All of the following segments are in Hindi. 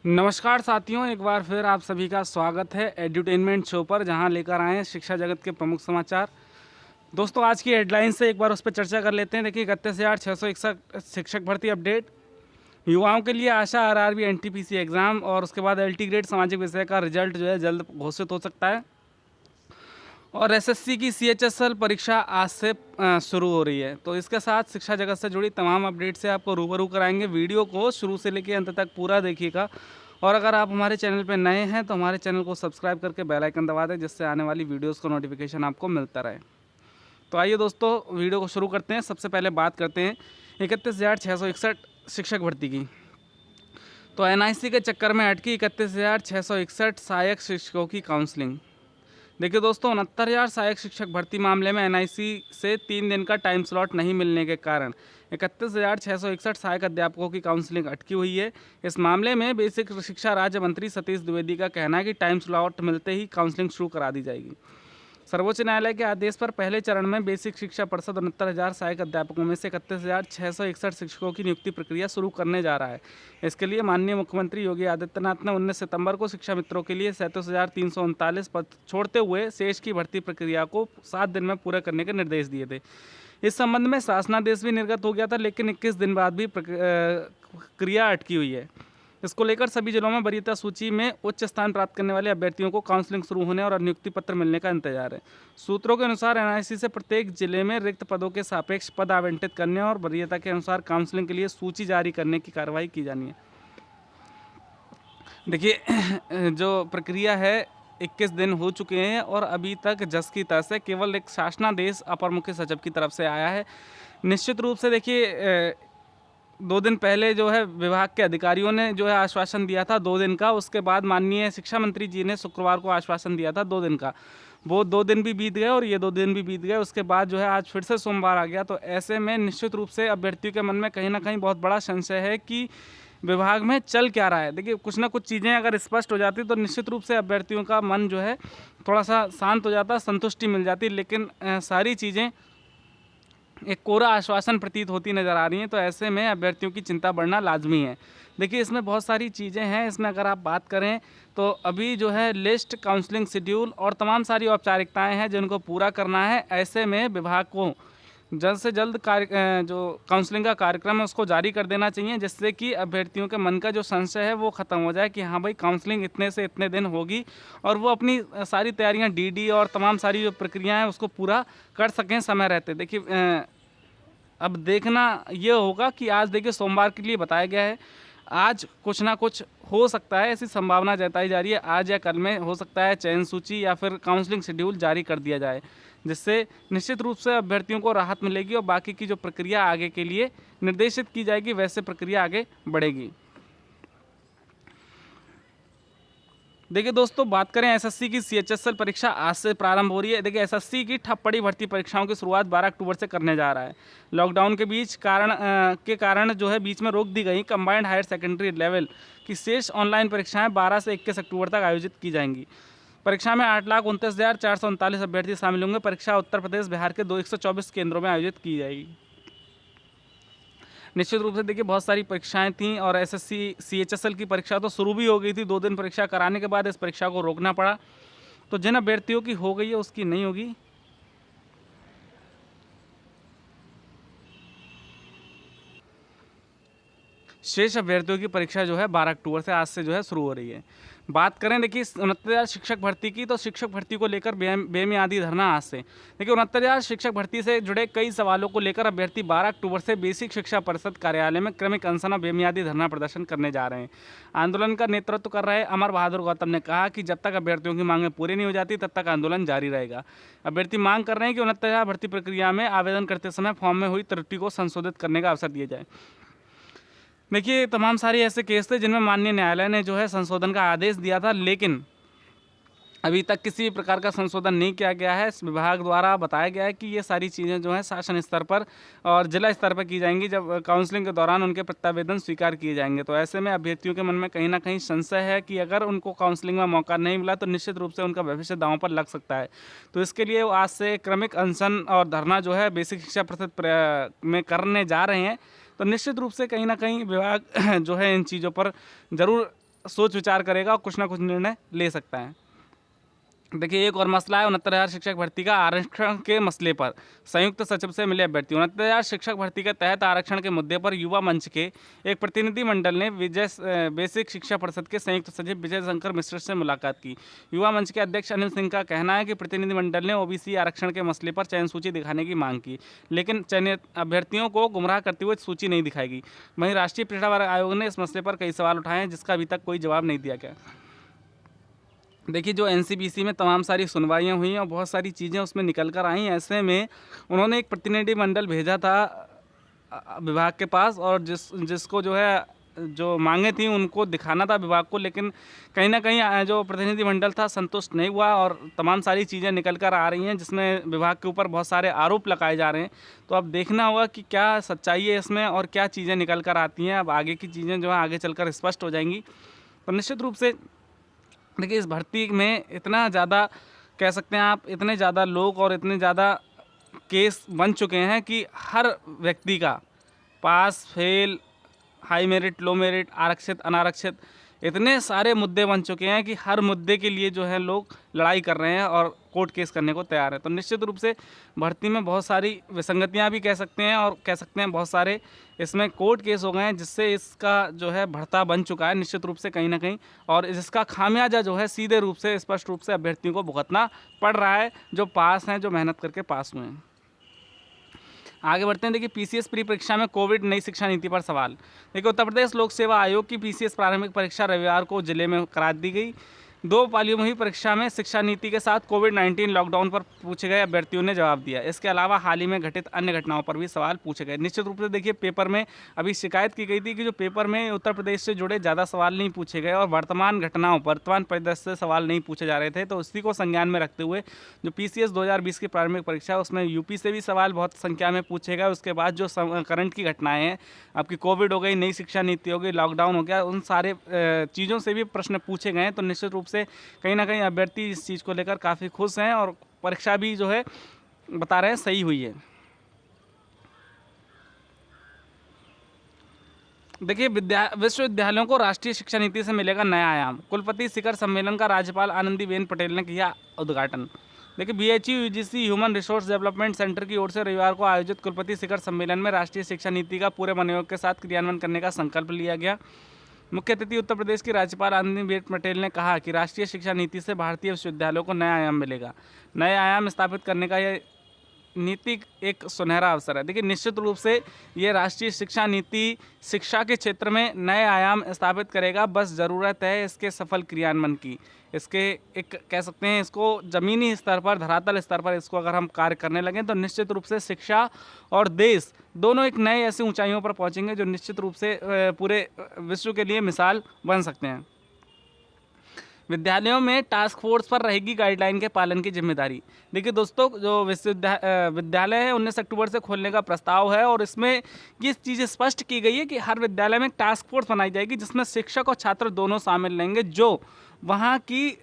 नमस्कार साथियों, एक बार फिर आप सभी का स्वागत है एड्यूटेनमेंट शो पर, जहां लेकर आए हैं शिक्षा जगत के प्रमुख समाचार। दोस्तों, आज की हेडलाइन से एक बार उस पर चर्चा कर लेते हैं। देखिए, 31,661 शिक्षक भर्ती अपडेट, युवाओं के लिए आशा आरआरबी एनटीपीसी एग्ज़ाम और उसके बाद एलटी ग्रेड सामाजिक विषय का रिजल्ट जो है जल्द घोषित हो सकता है। और एसएससी की सीएचएसएल परीक्षा आज से शुरू हो रही है। तो इसके साथ शिक्षा जगत से जुड़ी तमाम अपडेट से आपको रूबरू कराएंगे। वीडियो को शुरू से लेकर अंत तक पूरा देखिएगा। और अगर आप हमारे चैनल पर नए हैं तो हमारे चैनल को सब्सक्राइब करके बेल आइकन दबा दें, जिससे आने वाली वीडियोस का नोटिफिकेशन आपको मिलता रहे। तो आइए दोस्तों, वीडियो को शुरू करते हैं। सबसे पहले बात करते हैं 31,661 शिक्षक भर्ती की। तो एनआईसी के चक्कर में अटकी 31,661 सहायक शिक्षकों की काउंसलिंग। देखिए दोस्तों, 69,000 सहायक शिक्षक भर्ती मामले में एनआईसी से 3 दिन का टाइम स्लॉट नहीं मिलने के कारण 31,661 सहायक अध्यापकों की काउंसलिंग अटकी हुई है। इस मामले में बेसिक शिक्षा राज्य मंत्री सतीश द्विवेदी का कहना है कि टाइम स्लॉट मिलते ही काउंसलिंग शुरू करा दी जाएगी। सर्वोच्च न्यायालय के आदेश पर पहले चरण में बेसिक शिक्षा परिषद 69,000 सहायक अध्यापकों में से 31,661 शिक्षकों की नियुक्ति प्रक्रिया शुरू करने जा रहा है। इसके लिए माननीय मुख्यमंत्री योगी आदित्यनाथ ने 19 सितंबर को शिक्षा मित्रों के लिए 37,339 पद छोड़ते हुए शेष की भर्ती प्रक्रिया को 7 दिन में पूरा करने के निर्देश दिए थे। इस संबंध में शासनादेश भी निर्गत हो गया था, लेकिन 21 दिन बाद भी प्रक्रिया अटकी हुई है। इसको लेकर सभी जिलों में वरीयता सूची में उच्च स्थान प्राप्त करने वाले अभ्यर्थियों को काउंसलिंग शुरू होने और नियुक्ति पत्र मिलने का इंतजार है। सूत्रों के अनुसार एनआईसी से प्रत्येक जिले में रिक्त पदों के सापेक्ष पद आवंटित करने और वरीयता के अनुसार काउंसलिंग के लिए सूची जारी करने की कार्रवाई की जानी है। देखिए, जो प्रक्रिया है 21 दिन हो चुके हैं और अभी तक जस की तस है। केवल एक शासनादेश अपर मुख्य सचिव की तरफ से आया है। निश्चित रूप से देखिए, 2 दिन पहले जो है विभाग के अधिकारियों ने जो है आश्वासन दिया था 2 दिन का। उसके बाद माननीय शिक्षा मंत्री जी ने शुक्रवार को आश्वासन दिया था 2 दिन का। वो 2 दिन भी बीत गए और ये 2 दिन भी बीत गए। उसके बाद जो है आज फिर से सोमवार आ गया। तो ऐसे में निश्चित रूप से अभ्यर्थियों के मन में कहीं ना कहीं बहुत बड़ा संशय है कि विभाग में चल क्या रहा है। देखिए, कुछ ना कुछ चीज़ें अगर स्पष्ट हो जाती तो निश्चित रूप से अभ्यर्थियों का मन जो है थोड़ा सा शांत हो जाता, संतुष्टि मिल जाती। लेकिन सारी चीज़ें एक कोरा आश्वासन प्रतीत होती नज़र आ रही हैं। तो ऐसे में अभ्यर्थियों की चिंता बढ़ना लाजमी है। देखिए, इसमें बहुत सारी चीज़ें हैं। इसमें अगर आप बात करें तो अभी जो है लिस्ट, काउंसलिंग शेड्यूल और तमाम सारी औपचारिकताएं हैं जिनको पूरा करना है। ऐसे में विभाग को जल्द से जल्द जो काउंसलिंग का कार्यक्रम है उसको जारी कर देना चाहिए, जिससे कि अभ्यर्थियों के मन का जो संशय है वो ख़त्म हो जाए कि हाँ भाई, काउंसलिंग इतने से इतने दिन होगी और वो अपनी सारी तैयारियां डीडी और तमाम सारी जो प्रक्रियाएं हैं उसको पूरा कर सकें समय रहते। देखिए, अब देखना ये होगा कि आज देखिए सोमवार के लिए बताया गया है। आज कुछ ना कुछ हो सकता है, ऐसी संभावना जताई जा रही है। आज या कल में हो सकता है चयन सूची या फिर काउंसलिंग शेड्यूल जारी कर दिया जाए, जिससे निश्चित रूप से अभ्यर्थियों को राहत मिलेगी और बाकी की जो प्रक्रिया आगे के लिए निर्देशित की जाएगी वैसे प्रक्रिया आगे बढ़ेगी। देखिए दोस्तों, बात करें एसएससी की सीएचएसएल परीक्षा आज से प्रारंभ हो रही है। देखिए, एसएससी की ठप पड़ी भर्ती परीक्षाओं की शुरुआत 12 अक्टूबर से करने जा रहा है। लॉकडाउन के बीच के कारण जो है बीच में रोक दी गई कंबाइंड हायर सेकेंडरी लेवल की शेष ऑनलाइन परीक्षाएं 12 से 21 अक्टूबर तक आयोजित की जाएंगी। परीक्षा में 8,29,439 अभ्यर्थी शामिल होंगे। परीक्षा उत्तर प्रदेश, बिहार के 124 केंद्रों में आयोजित की जाएगी। निश्चित रूप से देखिए, बहुत सारी परीक्षाएं थीं और एसएससी सीएचएसएल की परीक्षा तो शुरू भी हो गई थी। 2 दिन परीक्षा कराने के बाद इस परीक्षा को रोकना पड़ा। तो जिन अभ्यर्थियों की हो गई है उसकी नहीं होगी। शेष अभ्यर्थियों की परीक्षा जो है 12 अक्टूबर से आज से जो है शुरू हो रही है। बात करें देखिए 69,000 शिक्षक भर्ती की, तो शिक्षक भर्ती को लेकर बेमियादी धरना आज से। देखिए, 69,000 शिक्षक भर्ती से जुड़े कई सवालों को लेकर अभ्यर्थी 12 अक्टूबर से बेसिक शिक्षा परिषद कार्यालय में क्रमिक अनशन और बेमियादी धरना प्रदर्शन करने जा रहे हैं। आंदोलन का नेतृत्व कर रहे अमर बहादुर गौतम ने कहा कि जब तक अभ्यर्थियों की मांगें पूरी नहीं हो जाती तब तक आंदोलन जारी रहेगा। अभ्यर्थी मांग कर रहे हैं कि 69,000 भर्ती प्रक्रिया में आवेदन करते समय फॉर्म में हुई त्रुटि को संशोधित करने का अवसर दिया जाए। देखिए, तमाम सारे ऐसे केस थे जिनमें माननीय न्यायालय ने जो है संशोधन का आदेश दिया था, लेकिन अभी तक किसी भी प्रकार का संशोधन नहीं किया गया है। विभाग द्वारा बताया गया है कि ये सारी चीज़ें जो हैं शासन स्तर पर और जिला स्तर पर की जाएंगी, जब काउंसलिंग के दौरान उनके प्रत्यावेदन स्वीकार किए जाएंगे। तो ऐसे में अभ्यर्थियों के मन में कहीं ना कहीं संशय है कि अगर उनको काउंसलिंग में मौका नहीं मिला तो निश्चित रूप से उनका भविष्य दांव पर लग सकता है। तो इसके लिए वो आज से क्रमिक अनशन और धरना जो है बेसिक शिक्षा परिषद में करने जा रहे हैं। तो निश्चित रूप से कहीं ना कहीं विभाग जो है इन चीज़ों पर ज़रूर सोच विचार करेगा और कुछ ना कुछ निर्णय ले सकता है। देखिए एक और मसला है 69,000 शिक्षक भर्ती का आरक्षण के मसले पर संयुक्त सचिव से मिले अभ्यर्थी। 69,000 शिक्षक भर्ती के तहत आरक्षण के मुद्दे पर युवा मंच के एक प्रतिनिधि मंडल ने बेसिक शिक्षा परिषद के संयुक्त सचिव विजय शंकर मिश्र से मुलाकात की। युवा मंच के अध्यक्ष अनिल सिंह का कहना है कि प्रतिनिधि मंडल ने ओबीसी आरक्षण के मसले पर चयन सूची दिखाने की मांग की, लेकिन चयनित अभ्यर्थियों को गुमराह करते हुए सूची नहीं दिखाएगी। वहीं राष्ट्रीय पिछड़ा वर्ग आयोग ने इस मसले पर कई सवाल उठाए हैं, जिसका अभी तक कोई जवाब नहीं दिया गया। देखिए जो एनसीपीसी में तमाम सारी सुनवाइयाँ हुई और बहुत सारी चीज़ें उसमें निकल कर आई। ऐसे में उन्होंने एक प्रतिनिधि मंडल भेजा था विभाग के पास, और जिसको जो है जो मांगे थी उनको दिखाना था विभाग को, लेकिन कहीं ना कहीं जो प्रतिनिधि मंडल था संतुष्ट नहीं हुआ और तमाम सारी चीज़ें निकल कर आ रही हैं, जिसमें विभाग के ऊपर बहुत सारे आरोप लगाए जा रहे हैं। तो अब देखना होगा कि क्या सच्चाई है इसमें और क्या चीज़ें निकल कर आती हैं। अब आगे की चीज़ें जो है आगे चलकर स्पष्ट हो जाएंगी। तो निश्चित रूप से देखिए इस भर्ती में इतना ज़्यादा कह सकते हैं आप, इतने ज़्यादा लोग और इतने ज़्यादा केस बन चुके हैं कि हर व्यक्ति का पास फेल, हाई मेरिट, लो मेरिट, आरक्षित, अनारक्षित, इतने सारे मुद्दे बन चुके हैं कि हर मुद्दे के लिए जो है लोग लड़ाई कर रहे हैं और कोर्ट केस करने को तैयार है। तो निश्चित रूप से भर्ती में बहुत सारी विसंगतियां भी कह सकते हैं और कह सकते हैं बहुत सारे इसमें कोर्ट केस हो गए हैं, जिससे इसका जो है भर्ता बन चुका है निश्चित रूप से कहीं ना कहीं, और जिसका खामियाजा जो है सीधे रूप से स्पष्ट रूप से अभ्यर्थियों को भुगतना पड़ रहा है, जो पास हैं, जो मेहनत करके पास हुए हैं। आगे बढ़ते हैं। देखिए पीसीएस प्री परीक्षा में कोविड नई शिक्षा नीति पर सवाल। देखिए उत्तर प्रदेश लोक सेवा आयोग की पीसीएस प्रारंभिक परीक्षा रविवार को जिले में करा दी गई। 2 पालियों में हुई परीक्षा में शिक्षा नीति के साथ कोविड-19 लॉकडाउन पर पूछे गए अभ्यर्थियों ने जवाब दिया। इसके अलावा हाल ही में घटित अन्य घटनाओं पर भी सवाल पूछे गए। निश्चित रूप से देखिए पेपर में अभी शिकायत की गई थी कि जो पेपर में उत्तर प्रदेश से जुड़े ज़्यादा सवाल नहीं पूछे गए और वर्तमान घटनाओं, वर्तमान परिदृश्य से सवाल नहीं पूछे जा रहे थे। तो उसी को संज्ञान में रखते हुए जो पीसीएस 2020 की प्रारंभिक परीक्षा, उसमें यूपी से भी सवाल बहुत संख्या में पूछे गए। उसके बाद जो करंट की घटनाएँ हैं, आपकी कोविड हो गई, नई शिक्षा नीति हो गई, लॉकडाउन हो गया, उन सारे चीज़ों से भी प्रश्न पूछे गए हैं। तो निश्चित रूप से कहीं ना कहीं अभ्यर्थी इस चीज़ को लेकर काफ़ी खुश हैं और परीक्षा भी जो है बता रहे हैं सही हुई है। देखिए विश्वविद्यालयों को राष्ट्रीय शिक्षा नीति से मिलेगा नया आयाम। कुलपति शिखर सम्मेलन का राज्यपाल आनंदीबेन पटेल ने किया उद्घाटन। देखिए BHU UGC human resource development centre की ओर से रविवार को आयोजित कुलपति शिखर सम्मेलन में राष्ट्रीय शिक्षा नीति का पूरे मनोयोग के साथ क्रियान्वयन करने का संकल्प लिया गया। मुख्य अतिथि उत्तर प्रदेश की राज्यपाल आनंदीबेन पटेल ने कहा कि राष्ट्रीय शिक्षा नीति से भारतीय विश्वविद्यालयों को नया आयाम मिलेगा। नए आयाम स्थापित करने का यह नीति एक सुनहरा अवसर है। देखिए निश्चित रूप से ये राष्ट्रीय शिक्षा नीति शिक्षा के क्षेत्र में नए आयाम स्थापित करेगा, बस ज़रूरत है इसके सफल क्रियान्वयन की। इसके एक कह सकते हैं इसको ज़मीनी स्तर पर, धरातल स्तर पर इसको अगर हम कार्य करने लगें तो निश्चित रूप से शिक्षा और देश दोनों एक नए ऐसी ऊंचाइयों पर पहुंचेंगे जो निश्चित रूप से पूरे विश्व के लिए मिसाल बन सकते हैं। विद्यालयों में टास्क फोर्स पर रहेगी गाइडलाइन के पालन की जिम्मेदारी। देखिए दोस्तों, जो विद्यालय है 19 अक्टूबर से खोलने का प्रस्ताव है और इसमें ये चीज़ स्पष्ट की गई है कि हर विद्यालय में एक टास्क फोर्स बनाई जाएगी जिसमें शिक्षक और छात्र दोनों शामिल रहेंगे, जो वहाँ की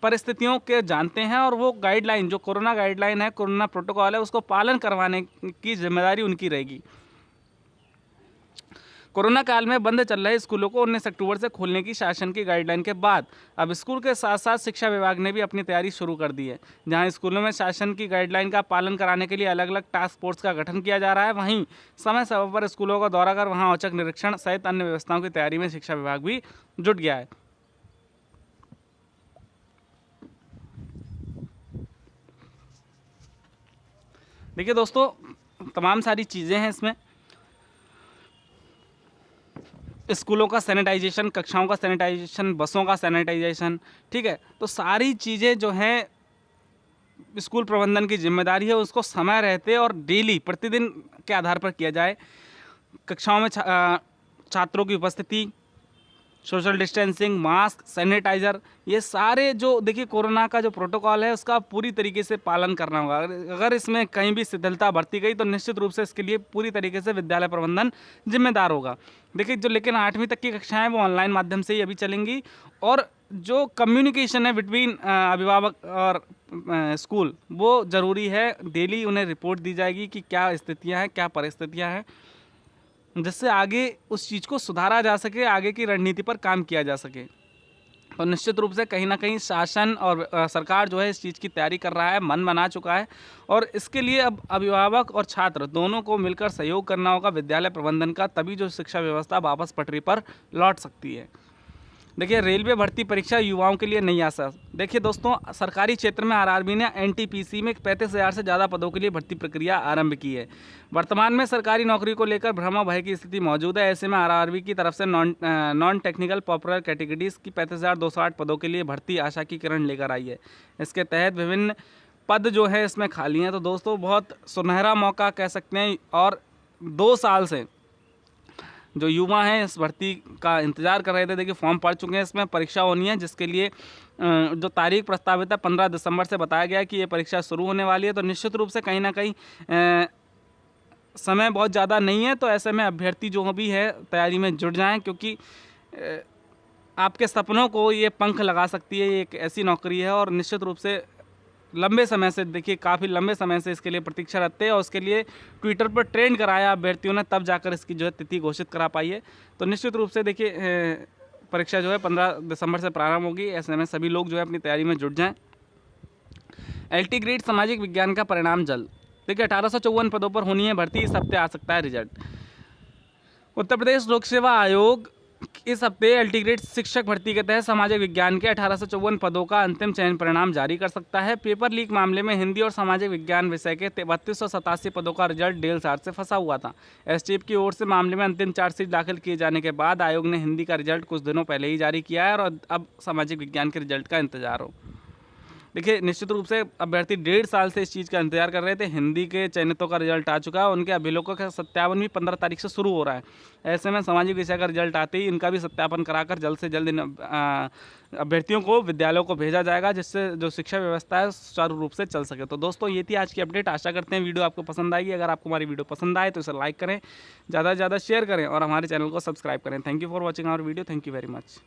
परिस्थितियों के जानते हैं और वो गाइडलाइन, जो कोरोना गाइडलाइन है, कोरोना प्रोटोकॉल है, उसको पालन करवाने की जिम्मेदारी उनकी रहेगी। कोरोना काल में बंद चल रहे स्कूलों को 19 अक्टूबर से खोलने की शासन की गाइडलाइन के बाद अब स्कूल के साथ साथ शिक्षा विभाग ने भी अपनी तैयारी शुरू कर दी है। जहां स्कूलों में शासन की गाइडलाइन का पालन कराने के लिए अलग अलग टास्क फोर्स का गठन किया जा रहा है, वहीं समय समय पर स्कूलों का दौरा कर वहां औचक निरीक्षण सहित अन्य व्यवस्थाओं की तैयारी में शिक्षा विभाग भी जुट गया है। देखिए दोस्तों, तमाम सारी चीज़ें हैं इसमें। स्कूलों का सैनिटाइजेशन, कक्षाओं का सैनिटाइजेशन, बसों का सैनिटाइजेशन, ठीक है। तो सारी चीज़ें जो हैं स्कूल प्रबंधन की जिम्मेदारी है, उसको समय रहते और डेली प्रतिदिन के आधार पर किया जाए। कक्षाओं में छात्रों की उपस्थिति, सोशल डिस्टेंसिंग, मास्क, सैनिटाइज़र, ये सारे जो देखिए कोरोना का जो प्रोटोकॉल है उसका पूरी तरीके से पालन करना होगा। अगर इसमें कहीं भी शिथिलता बरती गई तो निश्चित रूप से इसके लिए पूरी तरीके से विद्यालय प्रबंधन जिम्मेदार होगा। देखिए जो लेकिन 8वीं तक की कक्षाएं वो ऑनलाइन माध्यम से ही अभी चलेंगी और जो कम्युनिकेशन है बिटवीन अभिभावक और स्कूल वो ज़रूरी है। डेली उन्हें रिपोर्ट दी जाएगी कि क्या स्थितियाँ हैं, क्या परिस्थितियाँ हैं, जिससे आगे उस चीज़ को सुधारा जा सके, आगे की रणनीति पर काम किया जा सके। तो निश्चित रूप से कहीं ना कहीं शासन और सरकार जो है इस चीज़ की तैयारी कर रहा है, मन बना चुका है और इसके लिए अब अभिभावक और छात्र दोनों को मिलकर सहयोग करना होगा विद्यालय प्रबंधन का, तभी जो शिक्षा व्यवस्था वापस पटरी पर लौट सकती है। देखिए, रेलवे भर्ती परीक्षा युवाओं के लिए नई आशा। देखिए दोस्तों, सरकारी क्षेत्र में आरआरबी ने एनटीपीसी में 35,000 से ज़्यादा पदों के लिए भर्ती प्रक्रिया आरंभ की है। वर्तमान में सरकारी नौकरी को लेकर भ्रम भय की स्थिति मौजूद है। ऐसे में आरआरबी की तरफ से नॉन टेक्निकल पॉपुलर कैटेगरीज की 35,208 पदों के लिए भर्ती आशा की किरण लेकर आई है। इसके तहत विभिन्न पद जो है इसमें खाली हैं। तो दोस्तों, बहुत सुनहरा मौका कह सकते हैं और 2 साल से जो युवा हैं इस भर्ती का इंतज़ार कर रहे थे, देखिए फॉर्म पड़ चुके हैं, इसमें परीक्षा होनी है जिसके लिए जो तारीख प्रस्तावित है 15 दिसंबर से बताया गया है कि ये परीक्षा शुरू होने वाली है। तो निश्चित रूप से कहीं ना कहीं समय बहुत ज़्यादा नहीं है, तो ऐसे में अभ्यर्थी जो भी है तैयारी में जुट जाएं, क्योंकि आपके सपनों को ये पंख लगा सकती है। ये एक ऐसी नौकरी है और निश्चित रूप से लंबे समय से, देखिए काफ़ी लंबे समय से इसके लिए प्रतीक्षा रखते हैं और उसके लिए ट्विटर पर ट्रेंड कराया अभ्यर्थियों ने, तब जाकर इसकी जो है तिथि घोषित करा पाई है। तो निश्चित रूप से देखिए परीक्षा जो है 15 दिसंबर से प्रारंभ होगी। ऐसे में सभी लोग जो है अपनी तैयारी में जुट जाएं। एलटी ग्रेड सामाजिक विज्ञान का परिणाम जल्द। देखिए 1854 पदों पर होनी है भर्ती, इस हफ्ते आ सकता है रिजल्ट। उत्तर प्रदेश लोक सेवा आयोग इस हफ्ते एलटी ग्रेड शिक्षक भर्ती के तहत सामाजिक विज्ञान के 1854 पदों का अंतिम चयन परिणाम जारी कर सकता है। पेपर लीक मामले में हिंदी और सामाजिक विज्ञान विषय के 3287 पदों का रिजल्ट डेल सार से फंसा हुआ था। एसटीएफ की ओर से मामले में अंतिम चार्जशीट दाखिल किए जाने के बाद आयोग ने हिंदी का रिजल्ट कुछ दिनों पहले ही जारी किया है और अब सामाजिक विज्ञान के रिजल्ट का इंतजार हो। देखिए निश्चित रूप से अभ्यर्थी 1.5 साल से इस चीज़ का इंतजार कर रहे थे। हिंदी के चयनितों का रिजल्ट आ चुका है, उनके अभिलेखों का सत्यापन भी 15 तारीख से शुरू हो रहा है। ऐसे में सामाजिक विषय का रिजल्ट आते ही इनका भी सत्यापन कराकर जल्द से जल्द इन अभ्यर्थियों को विद्यालयों को भेजा जाएगा, जिससे जो शिक्षा व्यवस्था है सुचारू रूप से चल सके। तो दोस्तों, ये थी आज की अपडेट। आशा करते हैं वीडियो आपको पसंद आएगी। अगर आपको हमारी वीडियो पसंद आए तो इसे लाइक करें, ज़्यादा से ज़्यादा शेयर करें और हमारे चैनल को सब्सक्राइब करें। Thank you for watching our video. Thank you very much.